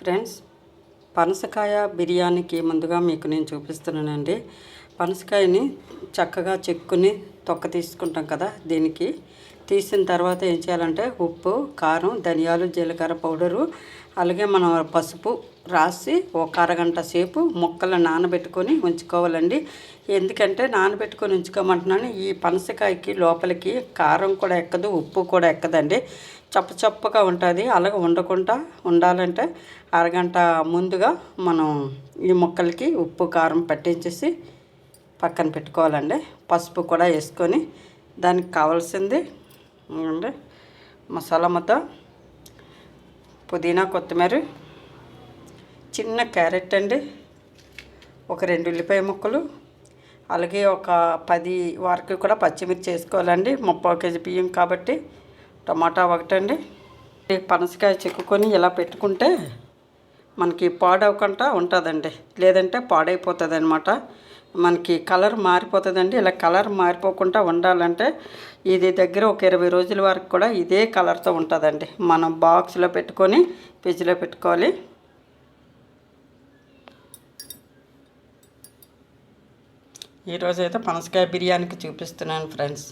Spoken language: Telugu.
ఫ్రెండ్స్, పనసకాయ బిర్యానీకి ముందుగా మీకు నేను చూపిస్తున్నానండి. పనసకాయని చక్కగా చెక్కుని తొక్క తీసుకుంటాం కదా, దీనికి తీసిన తర్వాత ఏం చేయాలంటే ఉప్పు, కారం, ధనియాలు, జీలకర్ర పౌడరు, అలాగే మనం పసుపు రాసి ఒక అరగంట సేపు ముక్కలు నానబెట్టుకొని ఉంచుకోవాలండి. ఎందుకంటే నానబెట్టుకొని ఉంచుకోమంటున్నాను, ఈ పనసకాయకి లోపలికి కారం కూడా ఎక్కదు, ఉప్పు కూడా ఎక్కదండి. చప్పగా ఉంటుంది. అలాగే ఉండకుండా ఉండాలంటే అరగంట ముందుగా మనం ఈ ముక్కలకి ఉప్పు కారం పట్టించేసి పక్కన పెట్టుకోవాలండి. పసుపు కూడా వేసుకొని దానికి కావాల్సింది అండి మసాలా ముద్ద, పుదీనా, కొత్తిమీర, చిన్న క్యారెట్ అండి, ఒక 2 ఉల్లిపాయ ముక్కలు, అలాగే ఒక 10 వరకు కూడా పచ్చిమిర్చి వేసుకోవాలండి. 30 కేజీ బియ్యం కాబట్టి టమాటా ఒకటండి. పనసకాయ చెక్కుకొని ఇలా పెట్టుకుంటే మనకి పాడవకుండా ఉంటుందండి, లేదంటే పాడైపోతుంది అనమాట. మనకి కలర్ మారిపోతుందండి. ఇలా కలర్ మారిపోకుండా ఉండాలంటే ఇది దగ్గర ఒక 20 రోజుల వరకు కూడా ఇదే కలర్తో ఉంటుందండి. మనం బాక్స్లో పెట్టుకొని ఫ్రిడ్జ్లో పెట్టుకోవాలి. ఈరోజైతే పనసకాయ బిర్యానీకి చూపిస్తున్నాను ఫ్రెండ్స్.